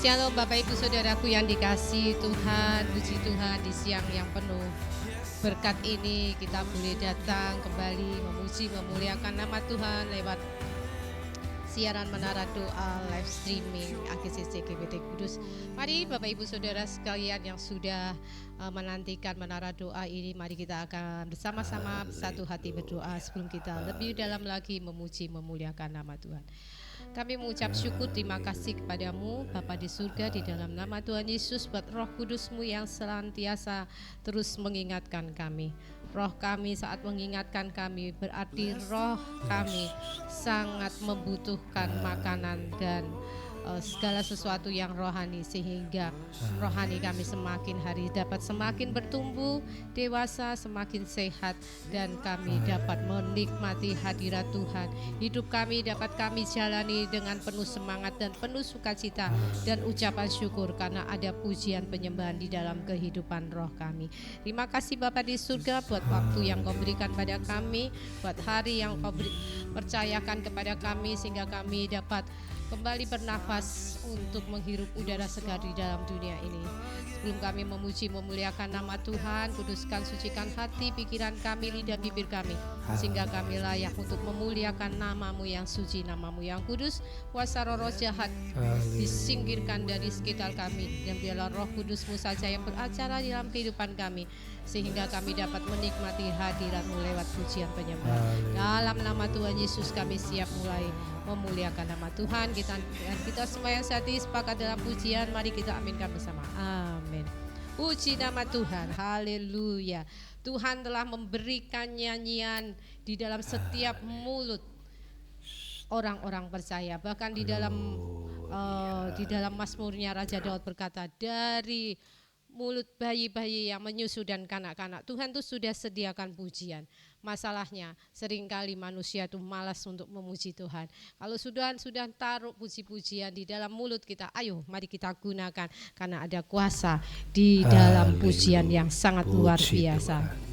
Shalom Bapak Ibu Saudaraku yang dikasihi Tuhan, puji Tuhan di siang yang penuh berkat ini kita boleh datang kembali memuji memuliakan nama Tuhan lewat siaran Menara Doa live streaming AGCC GBT Kudus. Mari Bapak Ibu Saudara sekalian yang sudah menantikan Menara Doa ini, mari kita akan bersama-sama satu hati berdoa sebelum kita lebih dalam lagi memuji memuliakan nama Tuhan. Kami mengucap syukur terima kasih kepadamu Bapa di surga, di dalam nama Tuhan Yesus, buat Roh Kudus-Mu yang senantiasa terus mengingatkan kami. Roh kami saat mengingatkan kami berarti roh kami sangat membutuhkan makanan dan segala sesuatu yang rohani, sehingga rohani kami semakin hari dapat semakin bertumbuh dewasa, semakin sehat, dan kami dapat menikmati hadirat Tuhan. Hidup kami dapat kami jalani dengan penuh semangat dan penuh sukacita dan ucapan syukur karena ada pujian penyembahan di dalam kehidupan roh kami. Terima kasih Bapa di surga buat waktu yang Kau berikan pada kami, buat hari yang Kau percayakan kepada kami, sehingga kami dapat kembali bernafas untuk menghirup udara segar di dalam dunia ini. Sebelum kami memuji memuliakan nama Tuhan, kuduskan sucikan hati, pikiran kami, lidah bibir kami, sehingga kami layak untuk memuliakan nama-Mu yang suci, nama-Mu yang kudus. Kuasa roh jahat disingkirkan dari sekitar kami, dan biarlah Roh Kudus-Mu saja yang beracara di dalam kehidupan kami, sehingga kami dapat menikmati hadirat-Mu lewat pujian penyembahan. Dalam nama Tuhan Yesus kami siap mulai memuliakan nama Tuhan. Kita semua yang saat ini sepakat dalam pujian, mari kita aminkan bersama. Amin. Puji nama Tuhan, haleluya. Tuhan telah memberikan nyanyian di dalam setiap mulut orang-orang percaya. Bahkan di dalam Mazmurnya Raja Daud berkata, dari mulut bayi-bayi yang menyusu dan kanak-kanak, Tuhan itu sudah sediakan pujian. Masalahnya seringkali manusia itu malas untuk memuji Tuhan. Kalau sudah taruh puji-pujian di dalam mulut kita, ayo mari kita gunakan, karena ada kuasa di dalam pujian yang sangat luar biasa.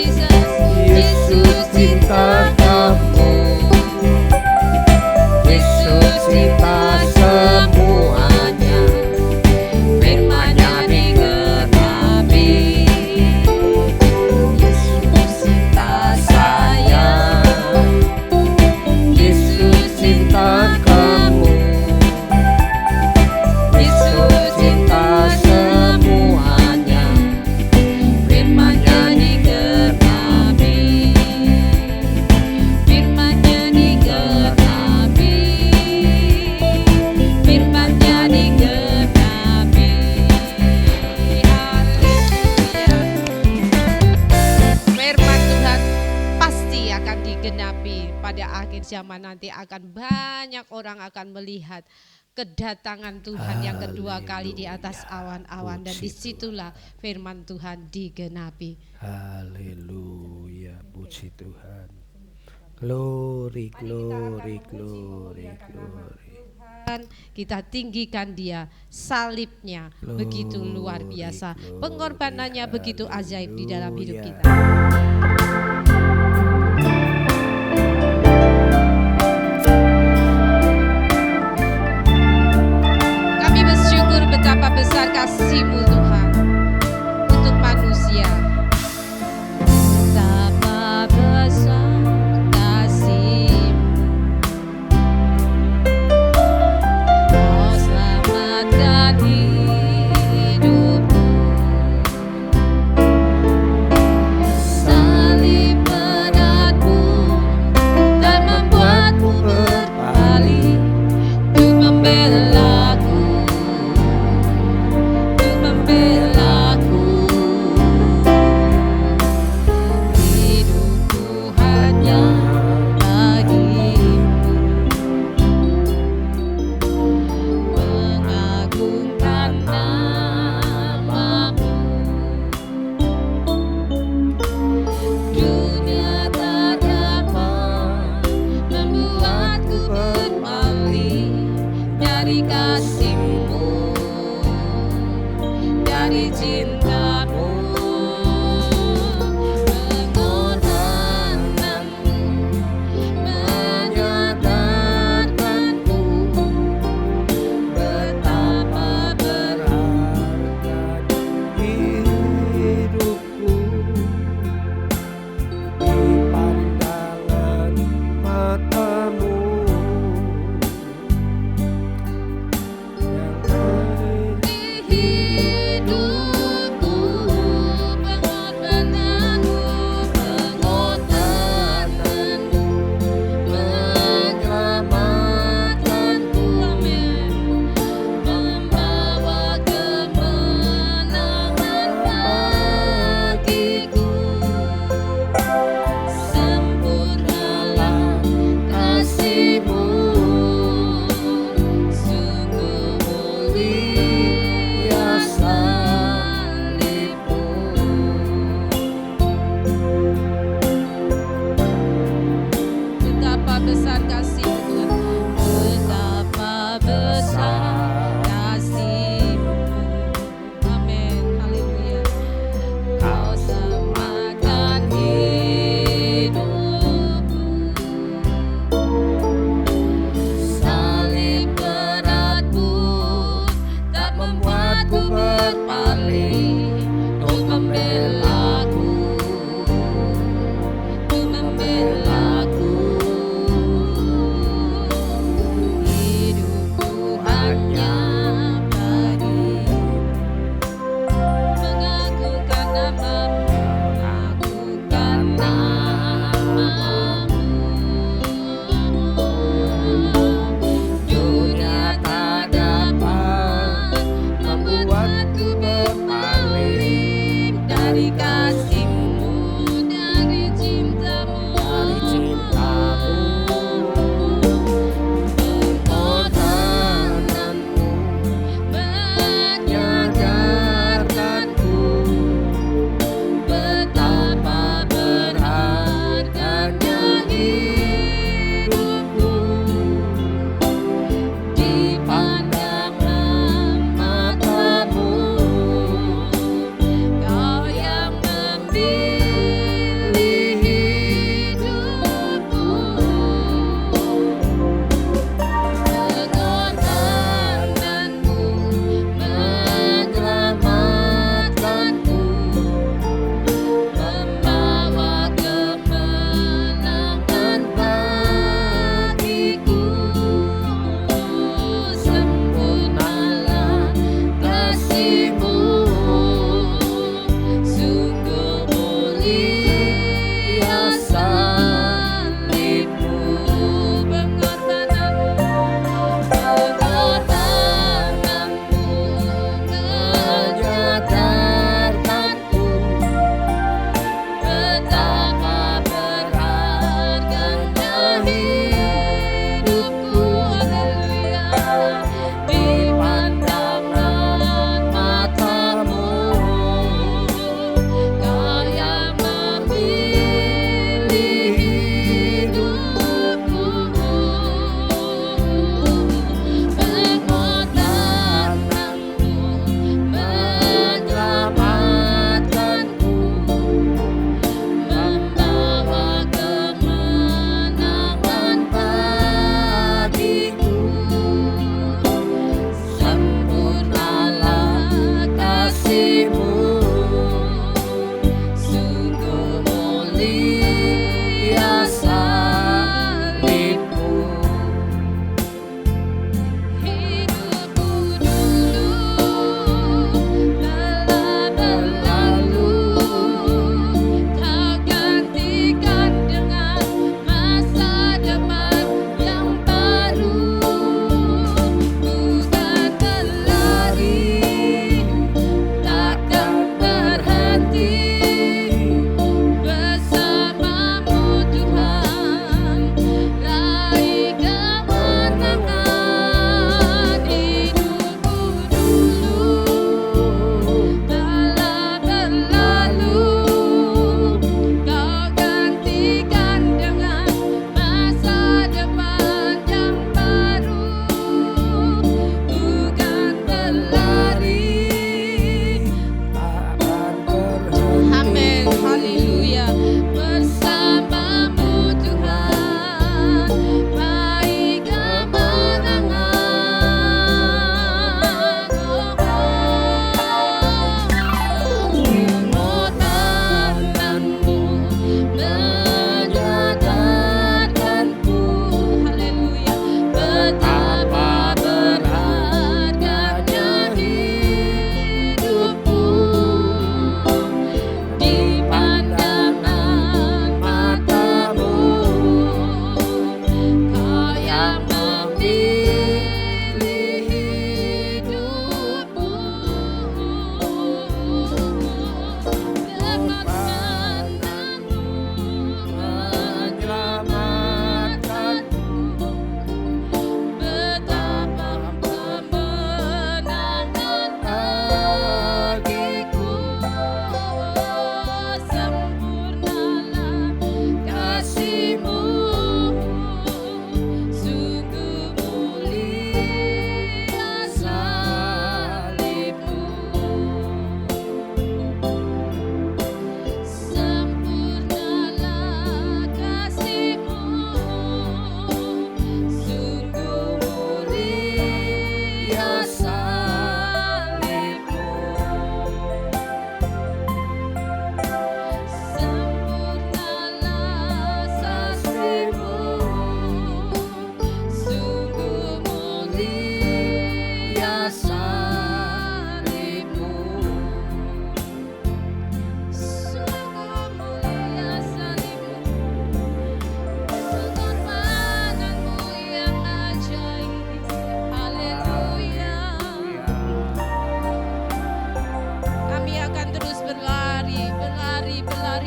Jesus. akhir zaman nanti akan banyak orang akan melihat kedatangan Tuhan yang kedua kali di atas awan-awan, dan disitulah firman Tuhan digenapi. Haleluya, puji Tuhan. Glory, glory, glory, glory. Kita tinggikan Dia, salibnya begitu luar biasa, pengorbanannya begitu ajaib di dalam hidup kita. Kami bersyukur betapa besar kasih-Mu Tuhan untuk manusia. Betapa besar kasih-Mu, Kau selamatkan hidupku. Salib beratmu dan membuatku berpaling untuk membelaku, untuk membelaku. Hidupku hanya bagimu, mengagungkan namamu. Dunia tak dapat membuatku berpaling dari kasih-Mu, dari cinta-Mu. Pengorbananmu menyadarkanku betapa berat Hidupku di pandangan mata-Mu yang hidupku.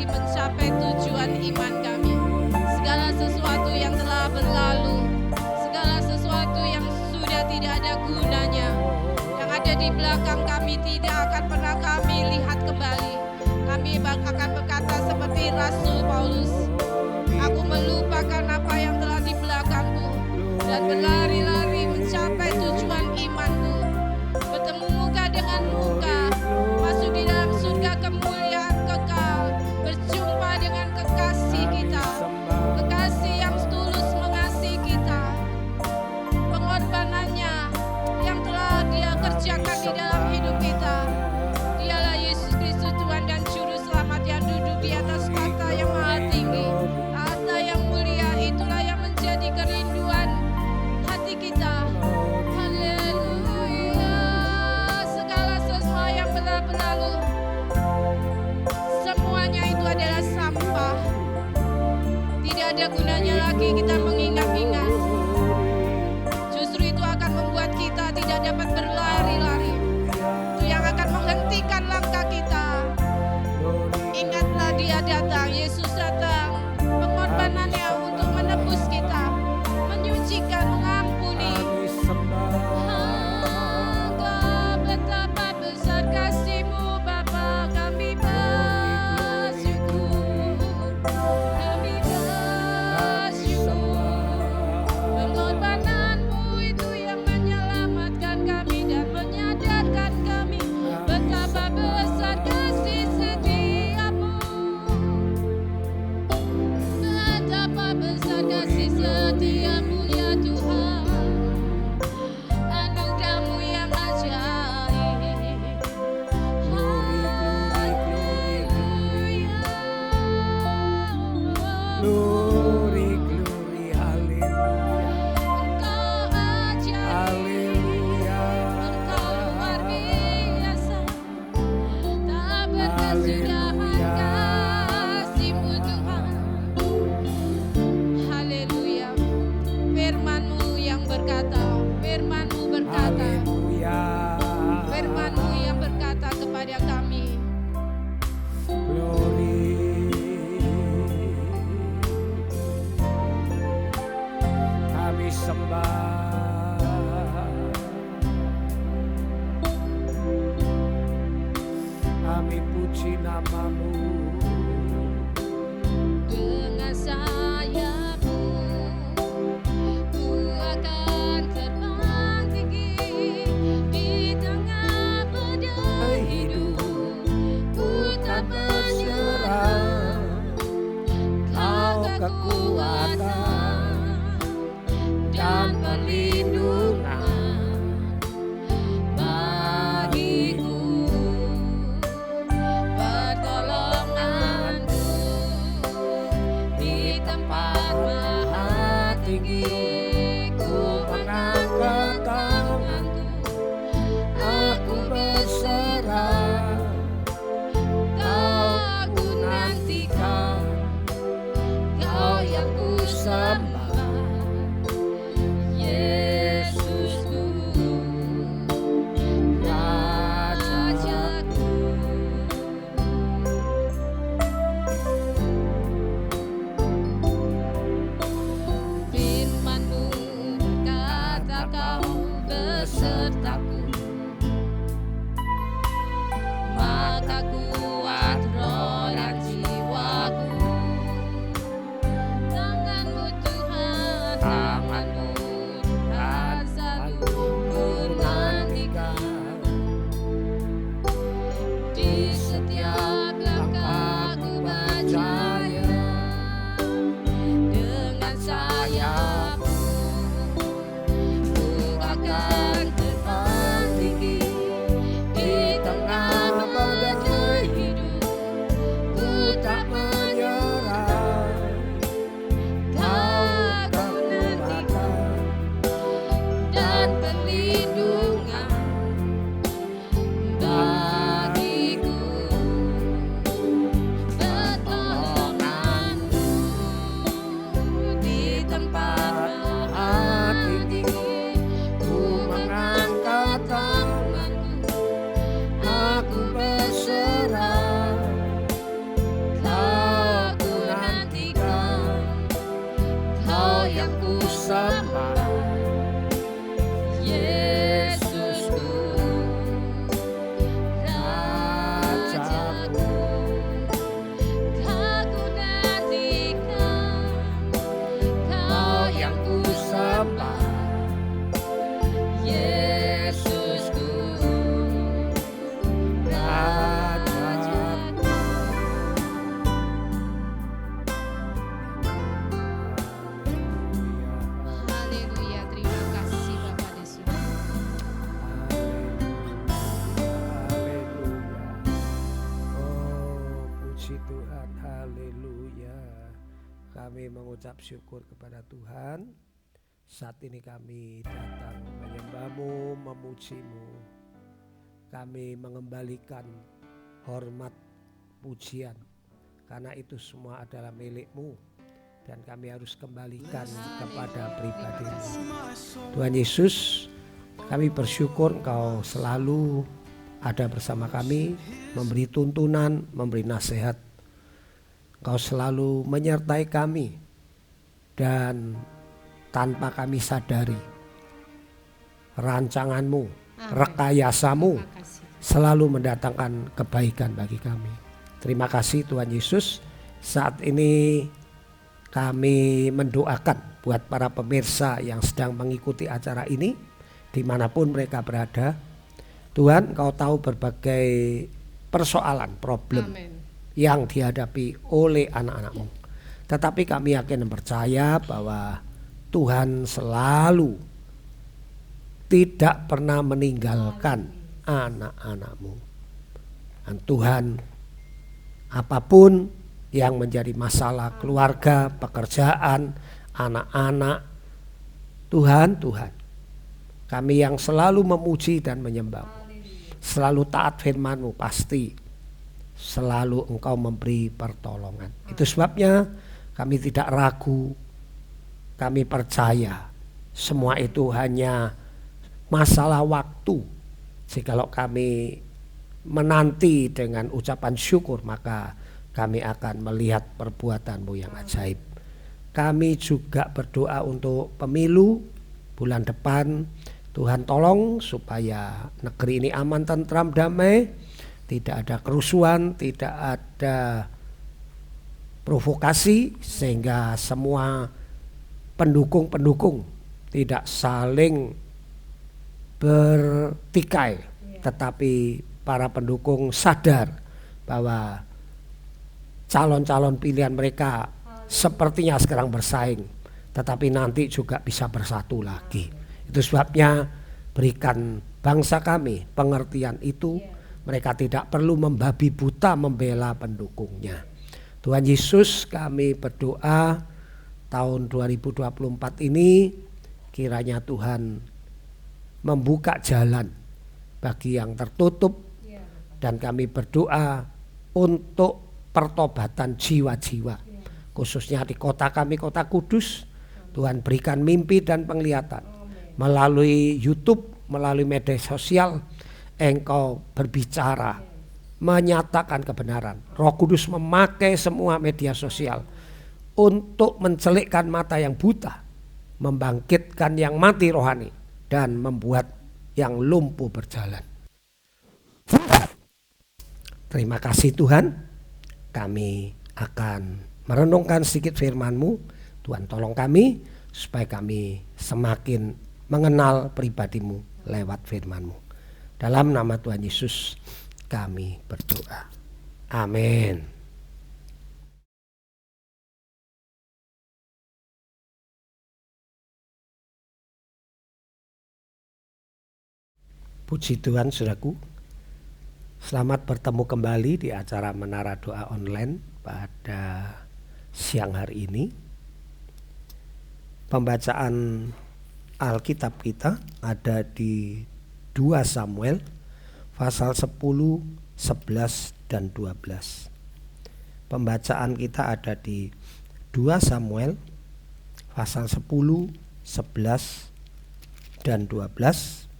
mencapai tujuan iman kami. Segala sesuatu yang telah berlalu, segala sesuatu yang sudah tidak ada gunanya, yang ada di belakang kami tidak akan pernah kami lihat kembali. Kami akan berkata seperti Rasul Paulus, aku melupakan apa yang telah di belakangku dan berlari-lari mencapai tujuan imanku, bertemu muka dengan muka, masuk di dalam surga kemuliaan kekal, berjumpa dengan kekasih kita, kekasih yang tulus mengasihi kita. Pengorbanannya yang telah Dia kerjakan di dalam hidup kita, Dialah Yesus Kristus Tuhan dan Juru Selamat yang duduk di atas tahta yang maha tinggi, tahta yang mulia. Itulah yang menjadi kerinduan hati kita. Haleluya. Segala sesuatu yang telah berlalu, semuanya itu adalah sampah. Tidak ada gunanya lagi kita mengingat-ingat. Justru itu akan membuat kita tidak dapat berlari-lari. Itu yang akan menghentikan langkah kita. Ingatlah Dia datang, Yesus datang, pengorbanannya untuk menebus kita, menyucikan, mengampuni. Anggap betapa besar kasih-Mu Bapa, kami bersyukur, kami bersyukur. Pengorbanan-Mu itu yang menyelamatkan kami dan menyadarkan kami betapa besar kasih setiamu. Betapa besar kasih setiamu ya Tuhan, anugerah-Mu yang ajaib. Haleluya. Glory, glory, haleluya, Engkau ajaib, haleluya, Engkau luar biasa, tak berkesudahan kasih-Mu Tuhan. Haleluya. Firman-Mu yang berkata, Firman-Mu berkata, haleluya. Firman-Mu yang berkata kepada kami, Glory. Kami sembah, kami puji nama-Mu. dengan sayap-Mu ku akan terbang tinggi di tengah badai hidup. Ku tak menyerah, Kau kekuatan dan perlindungan bagiku, pertolongan-Mu di tempat maha tinggi. Ku mengangkat tanganku, aku berserah, Kau ku nantikan, Kau yang ku sembah, Yesusku, Rajaku. Firman-Mu berkata, Kau besertaku, maka kuat roh dan jiwaku. Tangan-Mu Tuhan, tangan-Mu Tuhan selalu ku nantikan. Di setiap langkahku berjaya, dengan sayap-Mu ku akan terbang tinggi di tengah badai hidup. Ku tak menyerah, Kau ku nantikan, dan perlindungan bagiku, Puji Tuhan, haleluya. Kami mengucap syukur kepada Tuhan. Saat ini kami datang menyembah-Mu, memuji-Mu. Kami mengembalikan hormat, pujian, karena itu semua adalah milik-Mu. Dan kami harus kembalikan kepada pribadi-Mu. Tuhan Yesus, kami bersyukur Engkau selalu ada bersama kami, memberi tuntunan, memberi nasihat. Engkau selalu menyertai kami, dan tanpa kami sadari, rancangan-Mu, rekayasamu selalu mendatangkan kebaikan bagi kami. Terima kasih Tuhan Yesus. Saat ini kami mendoakan buat para pemirsa yang sedang mengikuti acara ini, dimanapun mereka berada. Tuhan, Engkau tahu berbagai persoalan, problem yang dihadapi oleh anak-anak-Mu. Tetapi kami yakin dan percaya bahwa Tuhan selalu tidak pernah meninggalkan anak-anak-Mu. Dan Tuhan, apapun yang menjadi masalah keluarga, pekerjaan, anak-anak, Tuhan, kami yang selalu memuji dan menyembah-Mu, selalu taat firman-Mu, pasti selalu Engkau memberi pertolongan. Itu sebabnya kami tidak ragu, kami percaya semua itu hanya masalah waktu. Jikalau kami menanti dengan ucapan syukur, maka kami akan melihat perbuatan-Mu yang ajaib. Kami juga berdoa untuk pemilu bulan depan. Tuhan tolong supaya negeri ini aman, tentram, damai, tidak ada kerusuhan, tidak ada provokasi, sehingga semua pendukung-pendukung tidak saling bertikai, tetapi para pendukung sadar bahwa calon-calon pilihan mereka sepertinya sekarang bersaing, tetapi nanti juga bisa bersatu lagi. Itu sebabnya berikan bangsa kami pengertian itu. Mereka tidak perlu membabi buta membela pendukungnya. Tuhan Yesus, kami berdoa tahun 2024 ini kiranya Tuhan membuka jalan bagi yang tertutup. Dan kami berdoa untuk pertobatan jiwa-jiwa, khususnya di kota kami, kota Kudus. Tuhan berikan mimpi dan penglihatan. Melalui YouTube, melalui media sosial, Engkau berbicara, menyatakan kebenaran. Roh Kudus memakai semua media sosial untuk mencelikkan mata yang buta, membangkitkan yang mati rohani, dan membuat yang lumpuh berjalan. Terima kasih Tuhan. Kami akan merenungkan sedikit firman-Mu. Tuhan tolong kami supaya kami semakin mengenal pribadi-Mu lewat firman-Mu. Dalam nama Tuhan Yesus kami berdoa. Amin. Puji Tuhan, saudaraku. Selamat bertemu kembali di acara Menara Doa Online pada siang hari ini. Pembacaan Alkitab kita ada di 2 Samuel pasal 10, 11 dan 12. Pembacaan kita ada di 2 Samuel pasal 10, 11 dan 12.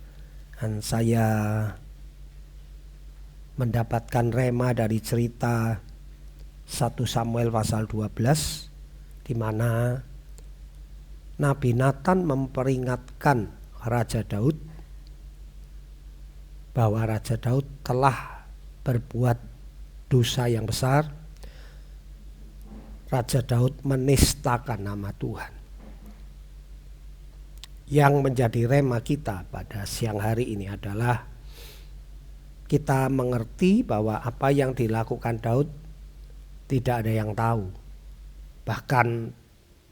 Dan saya mendapatkan rema dari cerita 1 Samuel pasal 12, di mana Nabi Nathan memperingatkan Raja Daud bahwa Raja Daud telah berbuat dosa yang besar. Raja Daud menistakan nama Tuhan. Yang menjadi rema kita pada siang hari ini adalah kita mengerti bahwa apa yang dilakukan Daud tidak ada yang tahu. Bahkan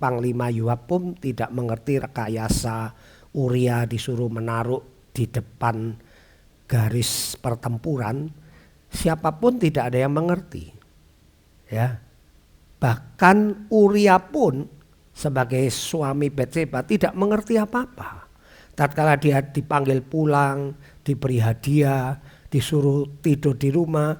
Panglima Yoab pun tidak mengerti rekayasa Uria disuruh menaruh di depan garis pertempuran. Siapapun tidak ada yang mengerti. Ya. Bahkan Uria pun sebagai suami Batseba tidak mengerti apa-apa. Tatkala dia dipanggil pulang, diberi hadiah, disuruh tidur di rumah,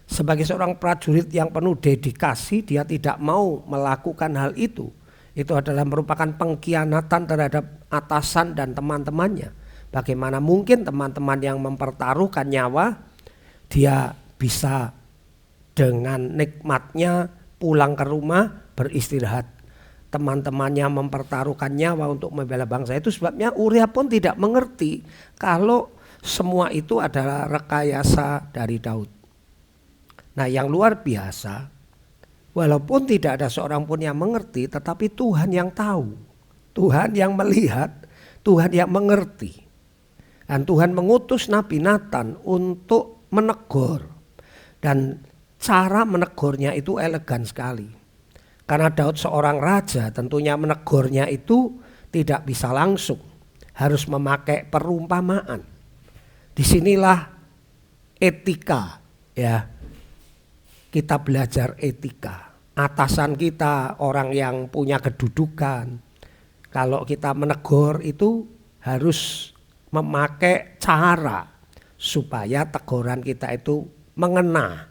sebagai seorang prajurit yang penuh dedikasi, dia tidak mau melakukan hal itu. Itu adalah merupakan pengkhianatan terhadap atasan dan teman-temannya. Bagaimana mungkin teman-teman yang mempertaruhkan nyawa, dia bisa dengan nikmatnya pulang ke rumah beristirahat. Teman-temannya mempertaruhkan nyawa untuk membela bangsa. Itu sebabnya Uria pun tidak mengerti kalau semua itu adalah rekayasa dari Daud. Nah, yang luar biasa, walaupun tidak ada seorang pun yang mengerti, tetapi Tuhan yang tahu, Tuhan yang melihat, Tuhan yang mengerti. Dan Tuhan mengutus Nabi Nathan untuk menegur. Dan cara menegurnya itu elegan sekali. Karena Daud seorang raja, tentunya menegurnya itu tidak bisa langsung. Harus memakai perumpamaan. Disinilah etika, ya. Kita belajar etika. Atasan kita, orang yang punya kedudukan, kalau kita menegur itu harus memakai cara supaya teguran kita itu mengena,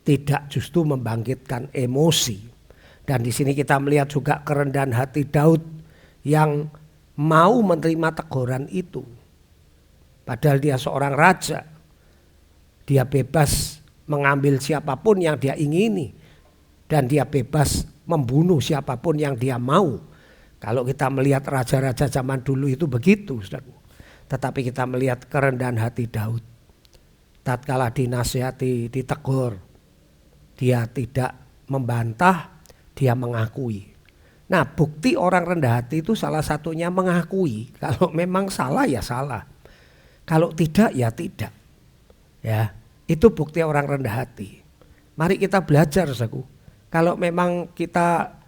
tidak justru membangkitkan emosi. Dan di sini kita melihat juga kerendahan hati Daud yang mau menerima teguran itu. Padahal dia seorang raja, dia bebas mengambil siapapun yang dia ingini, dan dia bebas membunuh siapapun yang dia mau. Kalau kita melihat raja-raja zaman dulu itu begitu, saudara. Tetapi kita melihat kerendahan hati Daud. Tatkala dinasihati, ditegur, dia tidak membantah, dia mengakui. Nah, bukti orang rendah hati itu salah satunya mengakui. Kalau memang salah ya salah. Kalau tidak ya tidak. Ya, itu bukti orang rendah hati. Mari kita belajar, saudaraku. Kalau memang kita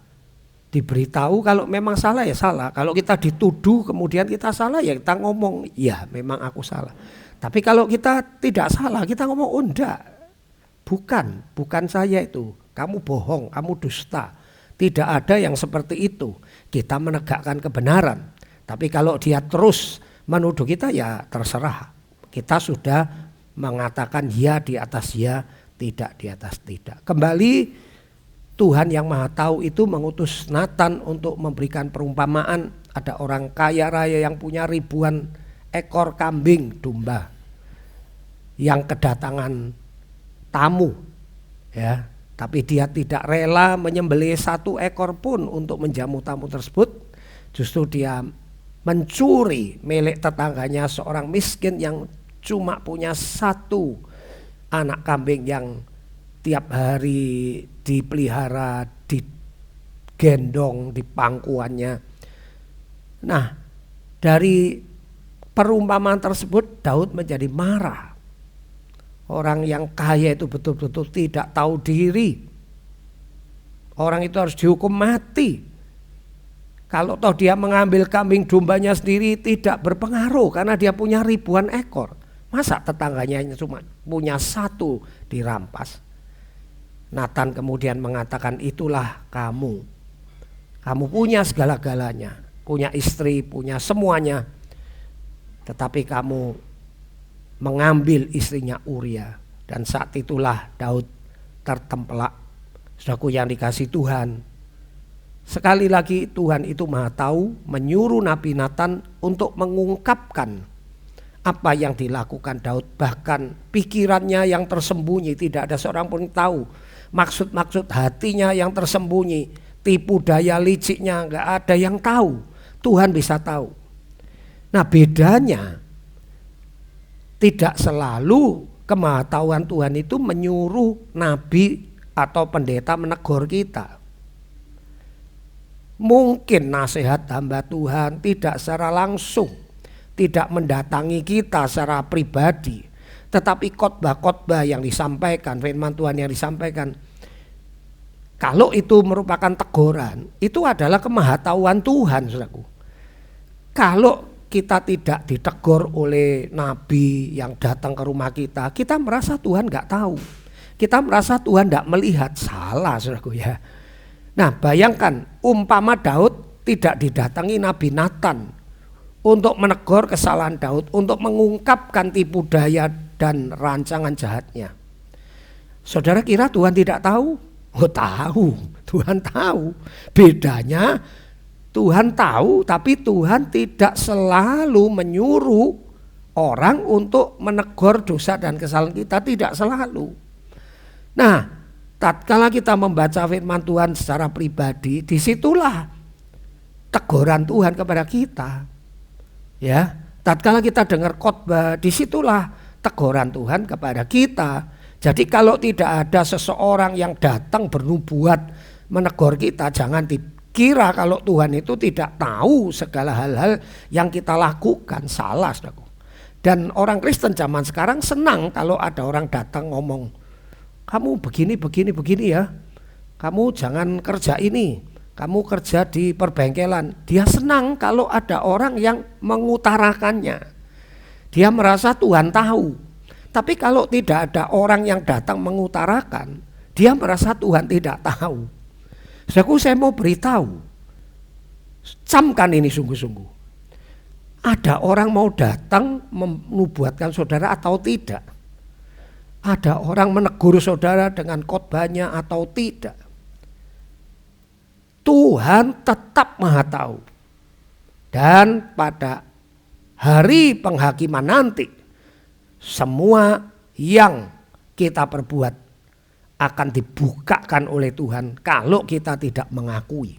diberitahu, kalau memang salah ya salah. Kalau kita dituduh kemudian kita salah, ya kita ngomong, ya memang aku salah. Tapi kalau kita tidak salah, kita ngomong, oh enggak, bukan saya itu. Kamu bohong, kamu dusta. Tidak ada yang seperti itu. Kita menegakkan kebenaran. Tapi kalau dia terus menuduh kita, ya terserah. Kita sudah mengatakan ya di atas ya, tidak di atas tidak. Kembali, Tuhan yang Maha Tahu itu mengutus Nathan untuk memberikan perumpamaan. Ada orang kaya raya yang punya ribuan ekor kambing domba yang kedatangan tamu, ya, tapi dia tidak rela menyembelih satu ekor pun untuk menjamu tamu tersebut. Justru dia mencuri milik tetangganya, seorang miskin yang cuma punya satu anak kambing yang tiap hari dipelihara, digendong di pangkuannya. Nah, dari perumpamaan tersebut Daud menjadi marah. Orang yang kaya itu betul-betul tidak tahu diri. Orang itu harus dihukum mati. Kalau toh dia mengambil kambing dombanya sendiri tidak berpengaruh karena dia punya ribuan ekor. Masa tetangganya cuma punya satu dirampas? Nathan kemudian mengatakan, itulah kamu. Kamu punya segala-galanya, punya istri, punya semuanya. Tetapi kamu mengambil istrinya Uria. Dan saat itulah Daud tertempelak. Saudaraku yang dikasihi Tuhan, sekali lagi Tuhan itu Maha Tahu, menyuruh Nabi Nathan untuk mengungkapkan apa yang dilakukan Daud. Bahkan pikirannya yang tersembunyi tidak ada seorang pun tahu. Maksud-maksud hatinya yang tersembunyi, tipu daya liciknya enggak ada yang tahu. Tuhan bisa tahu. Nah, bedanya tidak selalu kemahatauan Tuhan itu menyuruh nabi atau pendeta menegur kita. Mungkin nasihat hamba Tuhan tidak secara langsung, tidak mendatangi kita secara pribadi, tetapi khotbah-khotbah yang disampaikan, firman Tuhan yang disampaikan, kalau itu merupakan teguran, itu adalah kemahatauan Tuhan, saudaraku. Kalau kita tidak ditegur oleh nabi yang datang ke rumah kita, kita merasa Tuhan gak tahu. kita merasa Tuhan tidak melihat. Salah, saudaraku ya. Nah, bayangkan umpama Daud tidak didatangi Nabi Nathan untuk menegur kesalahan Daud, untuk mengungkapkan tipu daya dan rancangan jahatnya. Saudara kira Tuhan tidak tahu? Oh tahu, Tuhan tahu. Bedanya Tuhan tahu, tapi Tuhan tidak selalu menyuruh orang untuk menegur dosa dan kesalahan kita, tidak selalu. Nah, tatkala kita membaca firman Tuhan secara pribadi, disitulah teguran Tuhan kepada kita. Ya, tatkala kita dengar khotbah, disitulah teguran Tuhan kepada kita. Jadi kalau tidak ada seseorang yang datang bernubuat menegur kita, jangan dikira kalau Tuhan itu tidak tahu segala hal-hal yang kita lakukan. Salah, saudaraku. Dan orang Kristen zaman sekarang senang kalau ada orang datang ngomong, kamu begini ya, kamu jangan kerja ini, kamu kerja di perbengkelan. Dia senang kalau ada orang yang mengutarakannya. Dia merasa Tuhan tahu. Tapi kalau tidak ada orang yang datang mengutarakan, dia merasa Tuhan tidak tahu. Saudaraku, saya mau beritahu, camkan ini sungguh-sungguh. Ada orang mau datang menubuatkan saudara atau tidak? Ada orang menegur saudara dengan khotbahnya atau tidak? Tuhan tetap Maha tahu. Dan pada hari penghakiman nanti, semua yang kita perbuat akan dibukakan oleh Tuhan kalau kita tidak mengakui.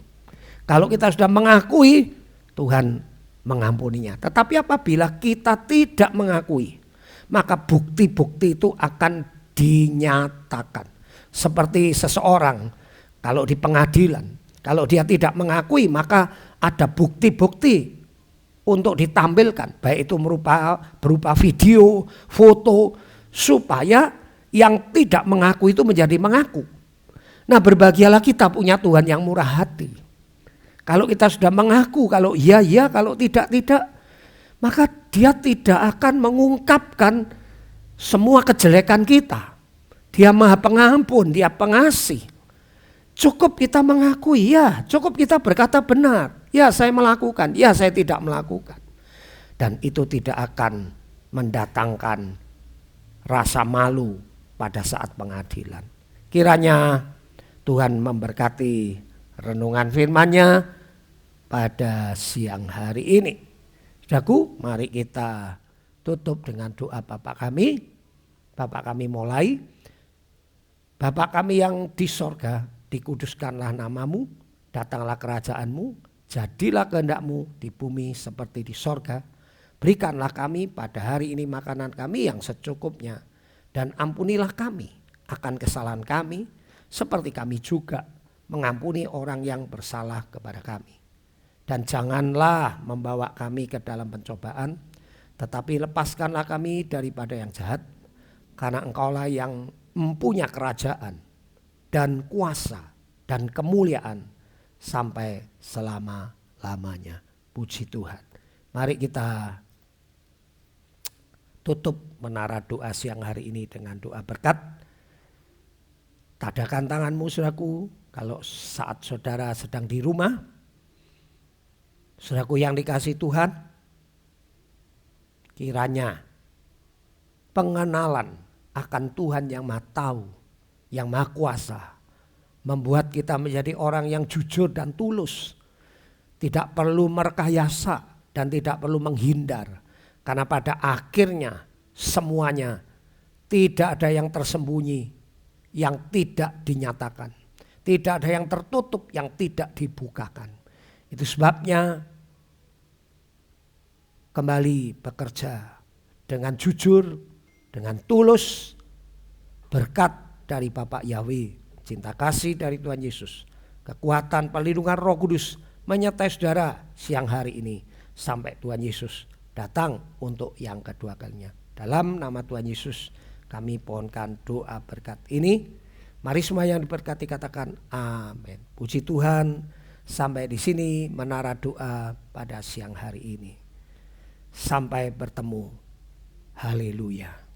Kalau kita sudah mengakui, Tuhan mengampuninya. Tetapi apabila kita tidak mengakui, maka bukti-bukti itu akan dinyatakan. Seperti seseorang kalau di pengadilan, kalau dia tidak mengakui, maka ada bukti-bukti untuk ditampilkan, baik itu berupa video, foto, supaya yang tidak mengaku itu menjadi mengaku. Nah, berbahagialah kita punya Tuhan yang murah hati. Kalau kita sudah mengaku, kalau iya, kalau tidak, maka dia tidak akan mengungkapkan semua kejelekan kita. Dia Maha Pengampun, Dia Pengasih. Cukup kita mengakui, ya, cukup kita berkata benar. Ya, saya melakukan, ya, saya tidak melakukan. Dan itu tidak akan mendatangkan rasa malu pada saat pengadilan. Kiranya Tuhan memberkati renungan firman-Nya pada siang hari ini. Saudaraku, mari kita tutup dengan doa Bapa kami. Bapa kami mulai. Bapa kami yang di sorga, dikuduskanlah namamu, datanglah kerajaan-Mu. Jadilah kehendak-Mu di bumi seperti di sorga. Berikanlah kami pada hari ini makanan kami yang secukupnya. Dan ampunilah kami akan kesalahan kami, seperti kami juga mengampuni orang yang bersalah kepada kami. Dan janganlah membawa kami ke dalam pencobaan, tetapi lepaskanlah kami daripada yang jahat. Karena Engkaulah yang mempunyai kerajaan dan kuasa dan kemuliaan sampai selama-lamanya. Puji Tuhan. Mari kita tutup menara doa siang hari ini dengan doa berkat. Tadakan tanganmu, saudaraku, kalau saat saudara sedang di rumah. Saudaraku yang dikasihi Tuhan, kiranya pengenalan akan Tuhan yang Maha Tahu, yang Maha Kuasa, membuat kita menjadi orang yang jujur dan tulus. Tidak perlu merekayasa dan tidak perlu menghindar. Karena pada akhirnya semuanya tidak ada yang tersembunyi, yang tidak dinyatakan. Tidak ada yang tertutup, yang tidak dibukakan. Itu sebabnya kembali bekerja dengan jujur, dengan tulus, berkat dari Bapak Yahweh, cinta kasih dari Tuhan Yesus, kekuatan perlindungan Roh Kudus menyertai saudara siang hari ini sampai Tuhan Yesus datang untuk yang kedua kalinya. Dalam nama Tuhan Yesus kami pohonkan doa berkat ini. Mari semua yang diberkati katakan amin. Puji Tuhan, sampai di sini menara doa pada siang hari ini. Sampai bertemu. Haleluya.